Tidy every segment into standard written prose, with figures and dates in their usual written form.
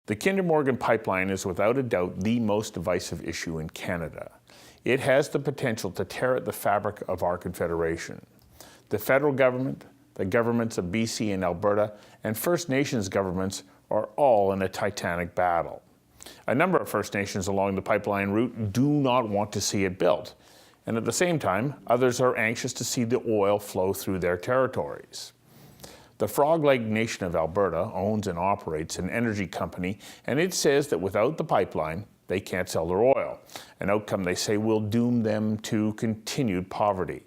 The Kinder Morgan pipeline is without a doubt the most divisive issue in Canada. It has the potential to tear at the fabric of our Confederation. The federal government, the governments of BC and Alberta, and First Nations governments are all in a titanic battle. A number of First Nations along the pipeline route do not want to see it built, and at the same time, others are anxious to see the oil flow through their territories. The Frog Lake Nation of Alberta owns and operates an energy company, and it says that without the pipeline, they can't sell their oil, an outcome they say will doom them to continued poverty.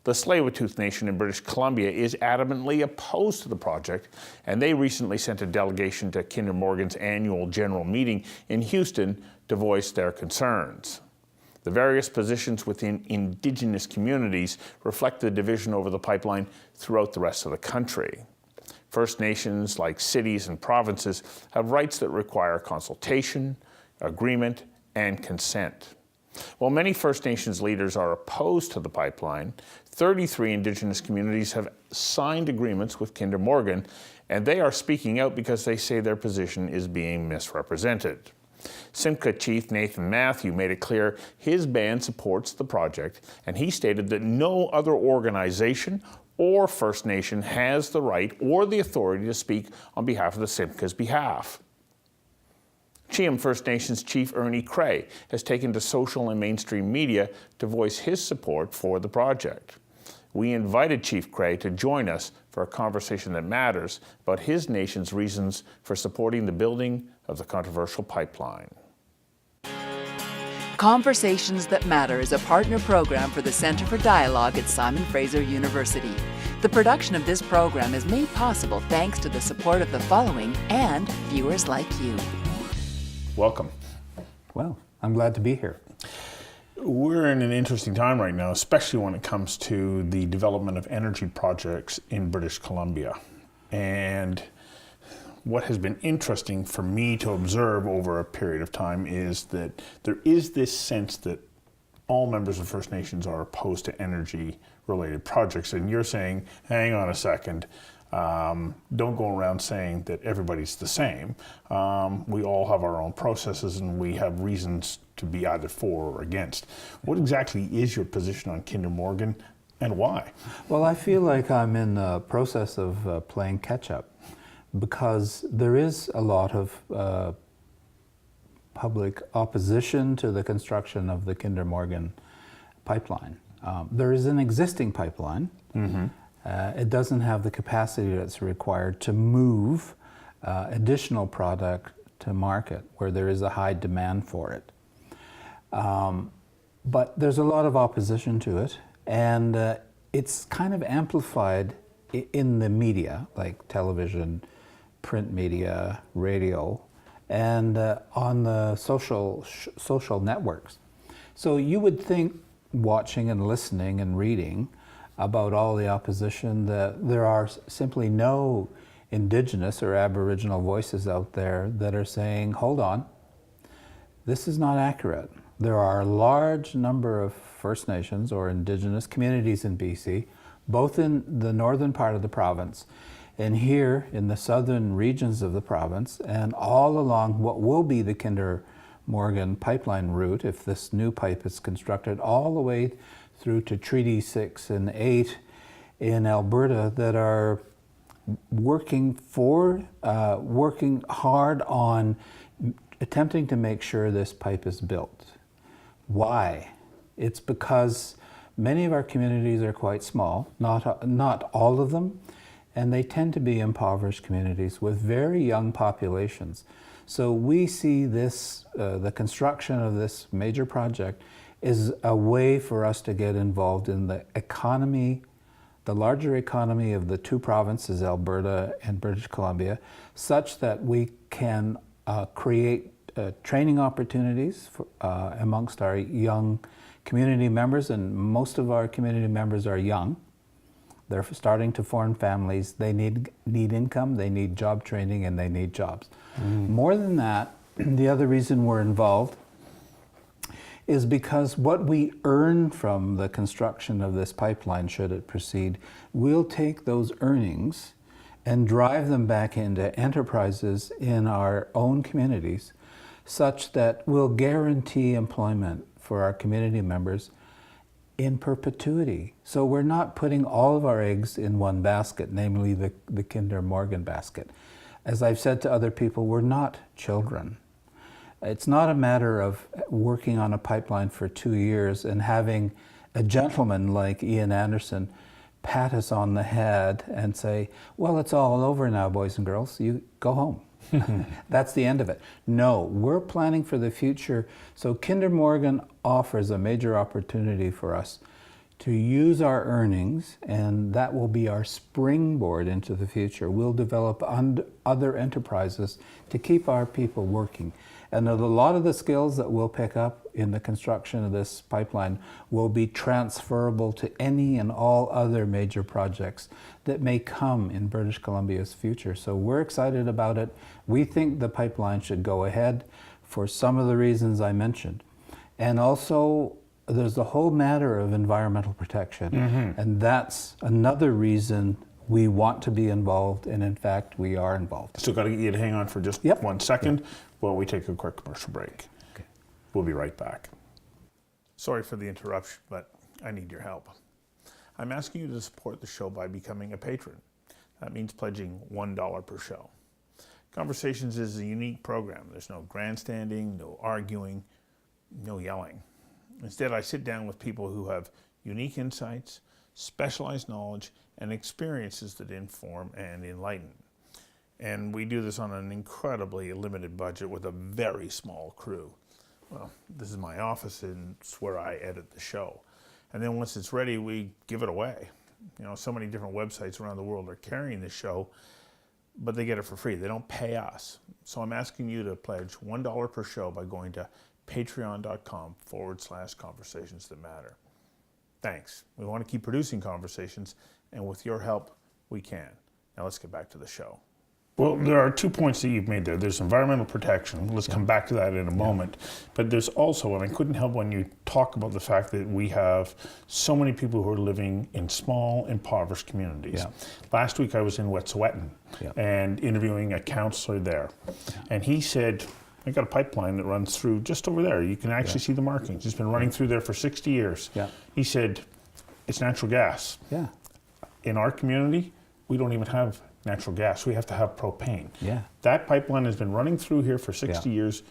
The Tsleil-Waututh Nation in British Columbia is adamantly opposed to the project, and they recently sent a delegation to Kinder Morgan's annual general meeting in Houston to voice their concerns. The various positions within Indigenous communities reflect the division over the pipeline throughout the rest of the country. First Nations, like cities and provinces, have rights that require consultation, agreement, and consent. While many First Nations leaders are opposed to the pipeline, 33 Indigenous communities have signed agreements with Kinder Morgan, and they are speaking out because they say their position is being misrepresented. Simca Chief Nathan Matthew made it clear his band supports the project, and he stated that no other organization or First Nation has the right or the authority to speak on behalf of the Simca's behalf. Cheam First Nations Chief Ernie Crey has taken to social and mainstream media to voice his support for the project. We invited Chief Crey to join us for a conversation that matters about his nation's reasons for supporting the building of the controversial pipeline. Conversations That Matter is a partner program for the Centre for Dialogue at Simon Fraser University. The production of this program is made possible thanks to the support of the following and viewers like you. Welcome. Well, I'm glad to be here. We're in an interesting time right now, especially when it comes to the development of energy projects in British Columbia. And what has been interesting for me to observe over a period of time is that there is this sense that all members of First Nations are opposed to energy-related projects. And you're saying, hang on a second, don't go around saying that everybody's the same. We all have our own processes and we have reasons to be either for or against. What exactly is your position on Kinder Morgan and why? Well, I feel like I'm in the process of playing catch-up because there is a lot of public opposition to the construction of the Kinder Morgan pipeline. There is an existing pipeline. Mm-hmm. It doesn't have the capacity that's required to move additional product to market where there is a high demand for it. But there's a lot of opposition to it, and it's kind of amplified in the media, like television, print media, radio, and on the social networks. So you would think, watching and listening and reading about all the opposition, that there are simply no Indigenous or Aboriginal voices out there that are saying, hold on, this is not accurate. There are a large number of First Nations or Indigenous communities in BC, both in the northern part of the province and here in the southern regions of the province, and all along what will be the Kinder Morgan pipeline route, if this new pipe is constructed, all the way through to Treaty 6 and 8 in Alberta, that are working hard on attempting to make sure this pipe is built. Why? It's because many of our communities are quite small, not all of them, and they tend to be impoverished communities with very young populations. So we see this, the construction of this major project is a way for us to get involved in the economy, the larger economy of the two provinces, Alberta and British Columbia, such that we can create training opportunities for, amongst our young community members, and most of our community members are young. They're starting to form families. They need income, they need job training, and they need jobs. More than that, the other reason we're involved is because what we earn from the construction of this pipeline, should it proceed, we'll take those earnings and drive them back into enterprises in our own communities such that we'll guarantee employment for our community members in perpetuity. So we're not putting all of our eggs in one basket, namely the Kinder Morgan basket. As I've said to other people, we're not children. It's not a matter of working on a pipeline for 2 years and having a gentleman like Ian Anderson pat us on the head and say, well, it's all over now, boys and girls, you go home. That's the end of it. No, we're planning for the future. So Kinder Morgan offers a major opportunity for us to use our earnings, and that will be our springboard into the future. We'll develop other enterprises to keep our people working. And a lot of the skills that we'll pick up in the construction of this pipeline will be transferable to any and all other major projects that may come in British Columbia's future. So we're excited about it. We think the pipeline should go ahead for some of the reasons I mentioned. And also, there's the whole matter of environmental protection. And that's another reason we want to be involved, and in fact, we are involved. Still got to get you to hang on for just 1 second while we take a quick commercial break. Okay. We'll be right back. Sorry for the interruption, but I need your help. I'm asking you to support the show by becoming a patron. That means pledging $1 per show. Conversations is a unique program. There's no grandstanding, no arguing, no yelling. Instead, I sit down with people who have unique insights, specialized knowledge, and experiences that inform and enlighten. And we do this on an incredibly limited budget with a very small crew. Well, this is my office, and it's where I edit the show. And then once it's ready, we give it away. You know, so many different websites around the world are carrying this show, but they get it for free. They don't pay us. So I'm asking you to pledge $1 per show by going to patreon.com/conversations that matter. Thanks. We want to keep producing conversations, and with your help, we can. Now let's get back to the show. Well, there are 2 points that you've made there. There's environmental protection. Let's come back to that in a moment. But there's also, and I couldn't help when you talk about the fact that we have so many people who are living in small, impoverished communities. Last week I was in Wet'suwet'en and interviewing a counselor there. And he said, I got a pipeline that runs through just over there. You can actually see the markings. It's been running through there for 60 years. He said, it's natural gas. In our community, we don't even have natural gas. We have to have propane. That pipeline has been running through here for 60 years.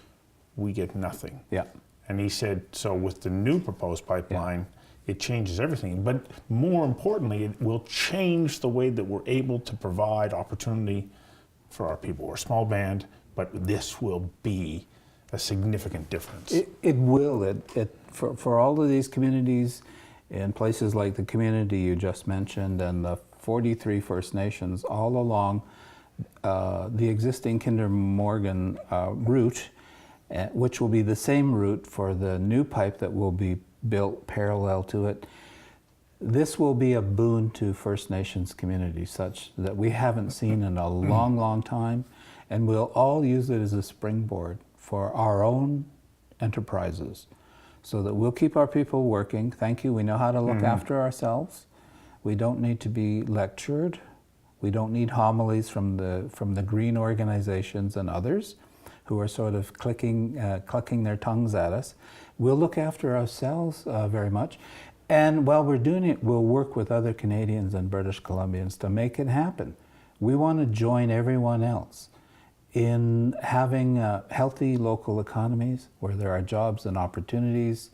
We get nothing. And he said, so with the new proposed pipeline, it changes everything. But more importantly, it will change the way that we're able to provide opportunity for our people. We're a small band, but this will be a significant difference. It will. For all of these communities in places like the community you just mentioned and the 43 First Nations all along the existing Kinder Morgan route, which will be the same route for the new pipe that will be built parallel to it. This will be a boon to First Nations communities such that we haven't seen in a long, long time, and we'll all use it as a springboard for our own enterprises so that we'll keep our people working. Thank you. We know how to look after ourselves. We don't need to be lectured. We don't need homilies from the green organizations and others who are sort of clucking their tongues at us. We'll look after ourselves very much. And while we're doing it, we'll work with other Canadians and British Columbians to make it happen. We want to join everyone else in having healthy local economies where there are jobs and opportunities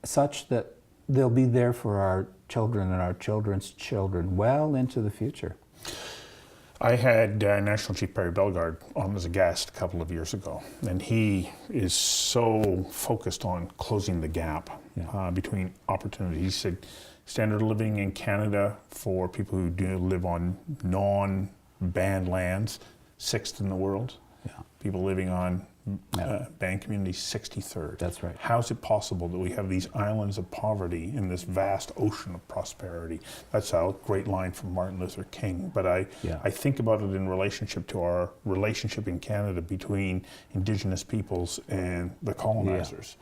such that they'll be there for our children and our children's children well into the future. I had National Chief Perry Bellegarde on as a guest a couple of years ago, and he is so focused on closing the gap between opportunities. He said standard of living in Canada for people who do live on non-banned lands, 6th in the world. People living on Band Community 63rd. That's right. How is it possible that we have these islands of poverty in this vast ocean of prosperity? That's a great line from Martin Luther King. But I think about it in relationship to our relationship in Canada between Indigenous peoples and the colonizers.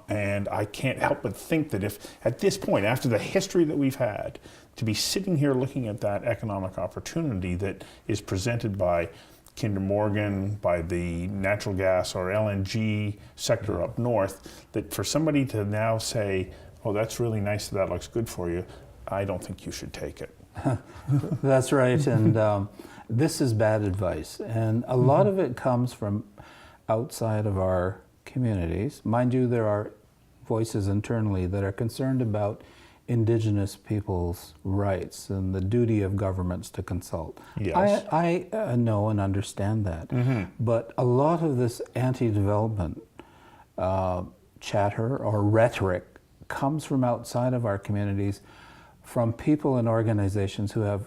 And I can't help but think that if, at this point, after the history that we've had, to be sitting here looking at that economic opportunity that is presented by Kinder Morgan, by the natural gas or LNG sector up north, that for somebody to now say, oh, that's really nice, that looks good for you, I don't think you should take it. That's right, and this is bad advice. And a lot of it comes from outside of our communities. Mind you, there are voices internally that are concerned about Indigenous people's rights and the duty of governments to consult. Yes. I know and understand that. But a lot of this anti-development chatter or rhetoric comes from outside of our communities, from people and organizations who have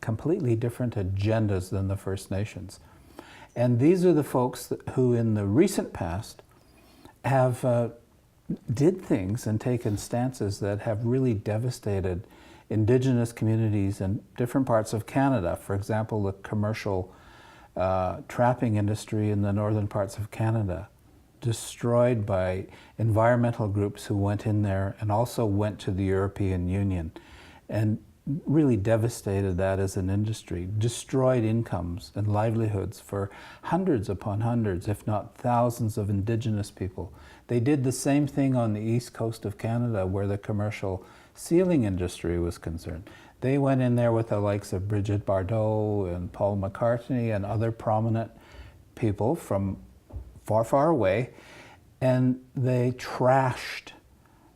completely different agendas than the First Nations. And these are the folks who in the recent past have did things and taken stances that have really devastated Indigenous communities in different parts of Canada. For example, the commercial trapping industry in the northern parts of Canada, destroyed by environmental groups who went in there and also went to the European Union and really devastated that as an industry, destroyed incomes and livelihoods for hundreds upon hundreds, if not thousands of Indigenous people. They did the same thing on the east coast of Canada where the commercial sealing industry was concerned. They went in there with the likes of Brigitte Bardot and Paul McCartney and other prominent people from far, far away, and they trashed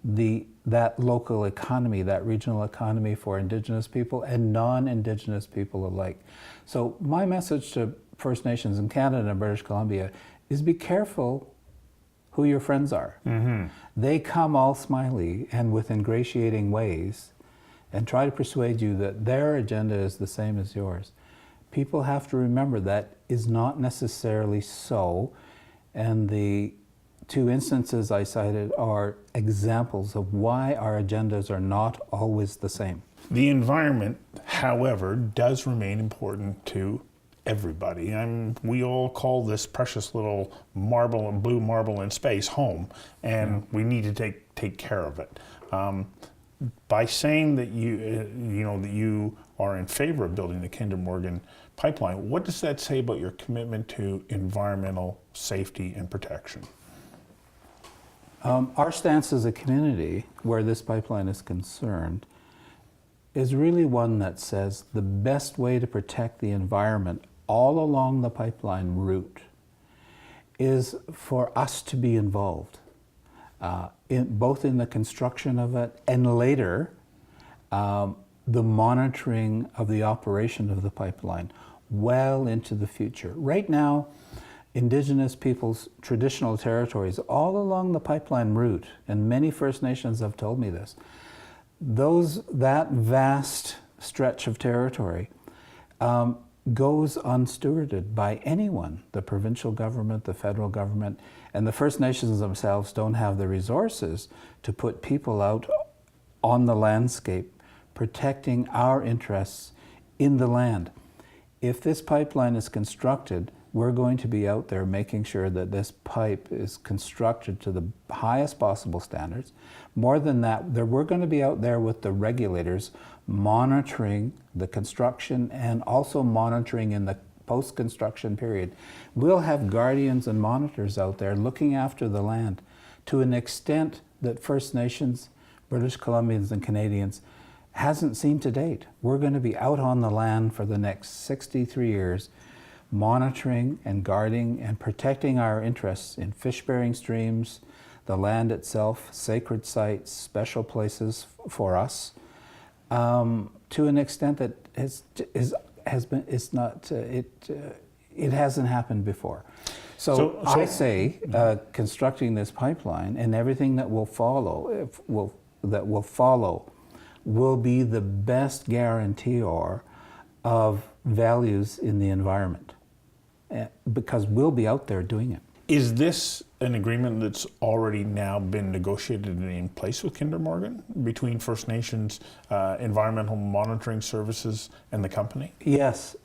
that local economy, that regional economy for Indigenous people and non-Indigenous people alike. So my message to First Nations in Canada and British Columbia is be careful who your friends are. They come all smiley and with ingratiating ways and try to persuade you that their agenda is the same as yours. People have to remember that is not necessarily so, and the two instances I cited are examples of why our agendas are not always the same. The environment, however, does remain important to everybody. We all call this precious little marble and blue marble in space home, and we need to take care of it. By saying that you are in favor of building the Kinder Morgan pipeline, what does that say about your commitment to environmental safety and protection? Our stance as a community, where this pipeline is concerned, is really one that says the best way to protect the environment all along the pipeline route is for us to be involved, both in the construction of it and later the monitoring of the operation of the pipeline well into the future. Right now, Indigenous people's traditional territories all along the pipeline route, and many First Nations have told me this, that vast stretch of territory goes unstewarded by anyone. The provincial government, the federal government, and the First Nations themselves don't have the resources to put people out on the landscape protecting our interests in the land. If this pipeline is constructed, we're going to be out there making sure that this pipe is constructed to the highest possible standards. More than that, we're going to be out there with the regulators monitoring the construction and also monitoring in the post-construction period. We'll have guardians and monitors out there looking after the land to an extent that First Nations, British Columbians and Canadians hasn't seen to date. We're going to be out on the land for the next 63 years monitoring and guarding and protecting our interests in fish-bearing streams, the land itself, sacred sites, special places for us, to an extent that it hasn't happened before. So I say constructing this pipeline and everything that will follow will be the best guarantor of values in the environment. because we'll be out there doing it. Is this an agreement that's already now been negotiated and in place with Kinder Morgan between First Nations environmental monitoring services and the company? Yes,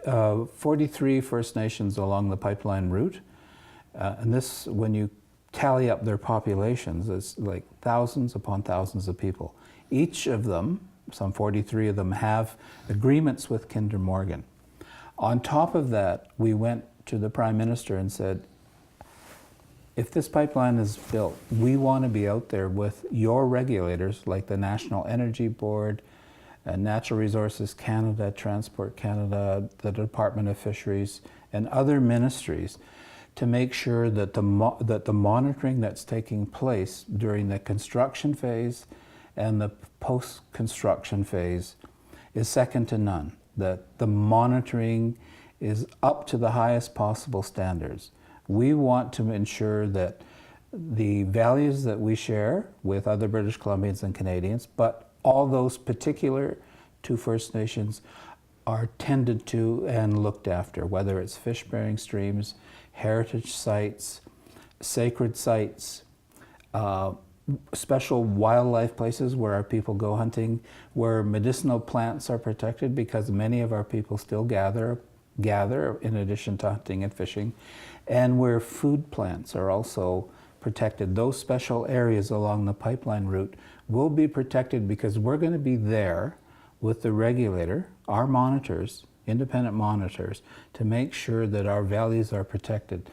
43 First Nations along the pipeline route, and this, when you tally up their populations, it's like thousands upon thousands of people. Each of them, some 43 of them, have agreements with Kinder Morgan. On top of that, we went to the Prime Minister and said, if this pipeline is built, we want to be out there with your regulators, like the National Energy Board, Natural Resources Canada, Transport Canada, the Department of Fisheries, and other ministries, to make sure that the monitoring that's taking place during the construction phase and the post-construction phase is second to none, that the monitoring is up to the highest possible standards. We want to ensure that the values that we share with other British Columbians and Canadians, but all those particular to First Nations, are tended to and looked after, whether it's fish-bearing streams, heritage sites, sacred sites, special wildlife places where our people go hunting, where medicinal plants are protected because many of our people still gather in addition to hunting and fishing, and where food plants are also protected. Those special areas along the pipeline route will be protected because we're going to be there with the regulator, our monitors, independent monitors, to make sure that our values are protected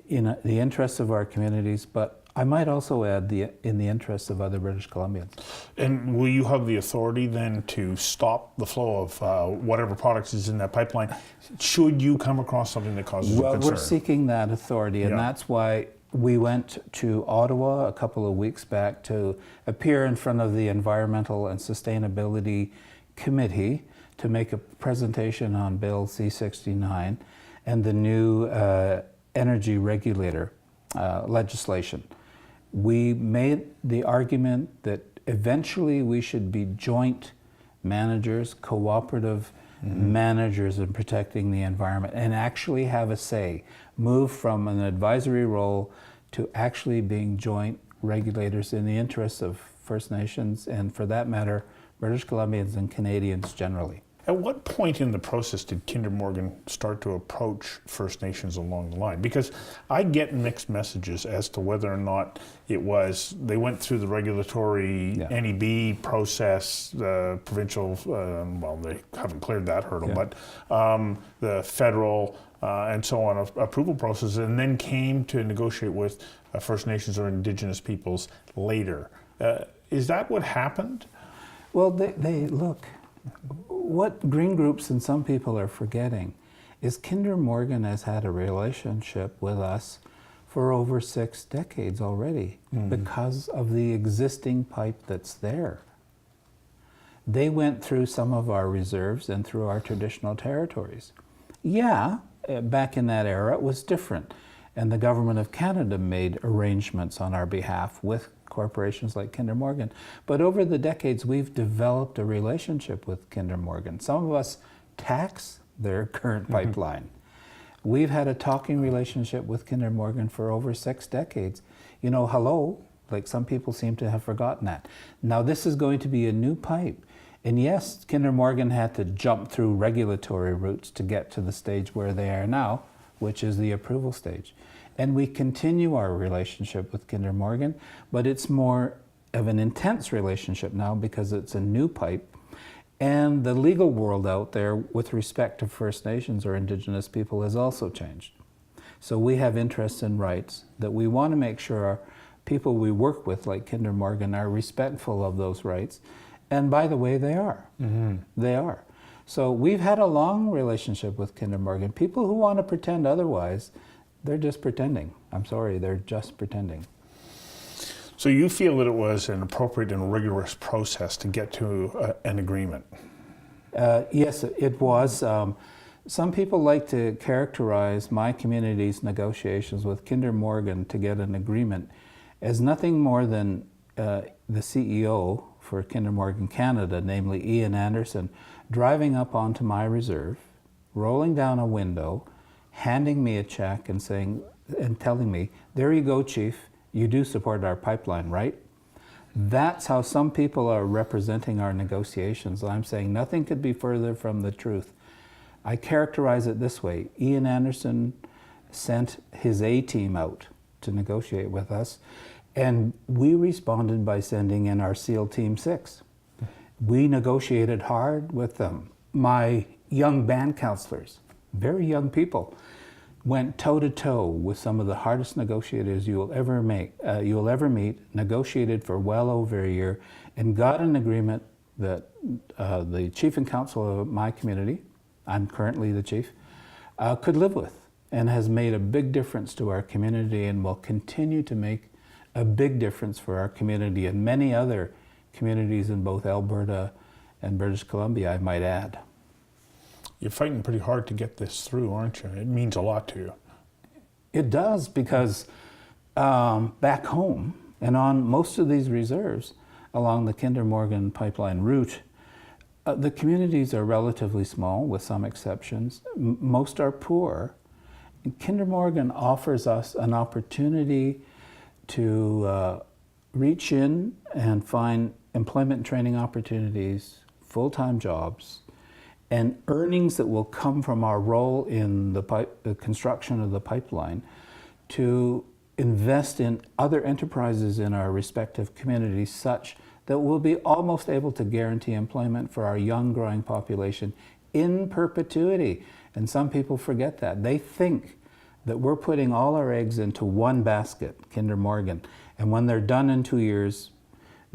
in the interests of our communities, but I might also add in the interests of other British Columbians. And will you have the authority then to stop the flow of whatever products is in that pipeline, should you come across something that causes a concern? Well, we're seeking that authority, and that's why we went to Ottawa a couple of weeks back to appear in front of the Environmental and Sustainability Committee to make a presentation on Bill C-69 and the new energy regulator legislation. We made the argument that eventually we should be joint managers, cooperative managers in protecting the environment, and actually have a say, move from an advisory role to actually being joint regulators in the interests of First Nations and, for that matter, British Columbians and Canadians generally. At what point in the process did Kinder Morgan start to approach First Nations along the line? Because I get mixed messages as to whether or not it was, they went through the regulatory NEB process, the provincial, well, they haven't cleared that hurdle, but the federal and so on approval process, and then came to negotiate with First Nations or Indigenous peoples later. Is that what happened? Well, they look. What green groups and some people are forgetting is Kinder Morgan has had a relationship with us for over 6 decades already because of the existing pipe that's there. They went through some of our reserves and through our traditional territories. Yeah, back in that era it was different, and the Government of Canada made arrangements on our behalf with corporations like Kinder Morgan. But over the decades, we've developed a relationship with Kinder Morgan. Some of us tax their current pipeline. We've had a talking relationship with Kinder Morgan for over 6 decades. You know, hello, like some people seem to have forgotten that. Now this is going to be a new pipe. And yes, Kinder Morgan had to jump through regulatory routes to get to the stage where they are now, which is the approval stage. And we continue our relationship with Kinder Morgan, but it's more of an intense relationship now because it's a new pipe. And the legal world out there with respect to First Nations or Indigenous people has also changed. So we have interests and rights that we want to make sure our people we work with, like Kinder Morgan, are respectful of those rights. And by the way, they are. They are. So we've had a long relationship with Kinder Morgan. People who want to pretend otherwise, they're just pretending. I'm sorry, they're just pretending. So you feel that it was an appropriate and rigorous process to get to an agreement? Yes, it was. Some people like to characterize my community's negotiations with Kinder Morgan to get an agreement as nothing more than the CEO for Kinder Morgan Canada, namely Ian Anderson, driving up onto my reserve, rolling down a window, handing me a check and telling me, "There you go, Chief, you do support our pipeline, right?" That's how some people are representing our negotiations. I'm saying nothing could be further from the truth. I characterize it this way. Ian Anderson sent his A-team out to negotiate with us, and we responded by sending in our SEAL Team 6. We negotiated hard with them. My young band counselors, very young people, went toe-to-toe with some of the hardest negotiators you'll ever meet, negotiated for well over a year, and got an agreement that the chief and council of my community, I'm currently the chief, could live with, and has made a big difference to our community and will continue to make a big difference for our community and many other communities in both Alberta and British Columbia, I might add. You're fighting pretty hard to get this through, aren't you? It means a lot to you. It does, because back home and on most of these reserves along the Kinder Morgan pipeline route, the communities are relatively small, with some exceptions. Most are poor. Kinder Morgan offers us an opportunity to reach in and find employment and training opportunities, full-time jobs, and earnings that will come from our role in the construction of the pipeline to invest in other enterprises in our respective communities, such that we'll be almost able to guarantee employment for our young growing population in perpetuity. And some people forget that. They think that we're putting all our eggs into one basket, Kinder Morgan, and when they're done in 2 years,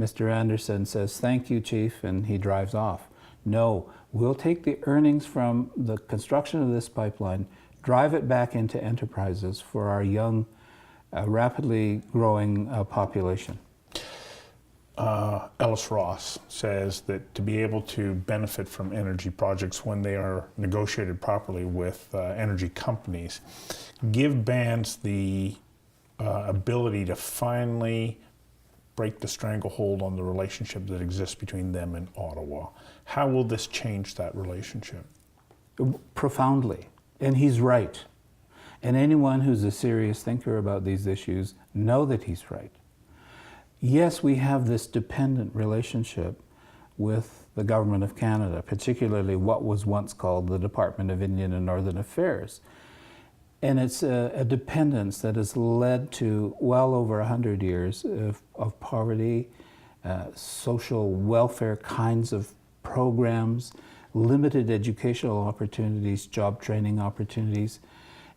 Mr. Anderson says, "Thank you, Chief," and he drives off. No, we'll take the earnings from the construction of this pipeline, drive it back into enterprises for our young, rapidly growing population. Ellis Ross says that to be able to benefit from energy projects when they are negotiated properly with energy companies, give bands the ability to finally break the stranglehold on the relationship that exists between them and Ottawa. How will this change that relationship? Profoundly, and he's right. And anyone who's a serious thinker about these issues know that he's right. Yes, we have this dependent relationship with the Government of Canada, particularly what was once called the Department of Indian and Northern Affairs. And it's a dependence that has led to well over 100 years of poverty, social welfare kinds of programs, limited educational opportunities, job training opportunities.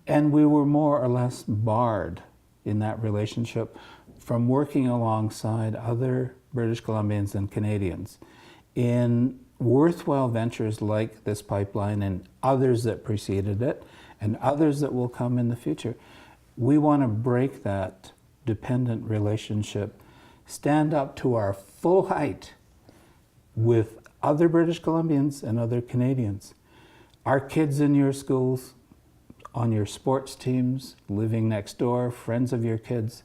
And we were more or less barred in that relationship from working alongside other British Columbians and Canadians in worthwhile ventures like this pipeline and others that preceded it and others that will come in the future. We want to break that dependent relationship, stand up to our full height with other British Columbians and other Canadians. Our kids in your schools, on your sports teams, living next door, friends of your kids,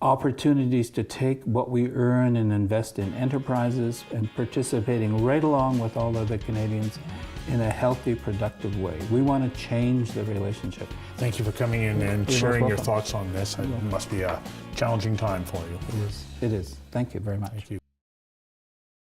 opportunities to take what we earn and invest in enterprises and participating right along with all other Canadians in a healthy, productive way. We want to change the relationship. Thank you for coming in and You're sharing your welcome. thoughts on this. It must be a challenging time for you. It is. Thank you very much. Thank you.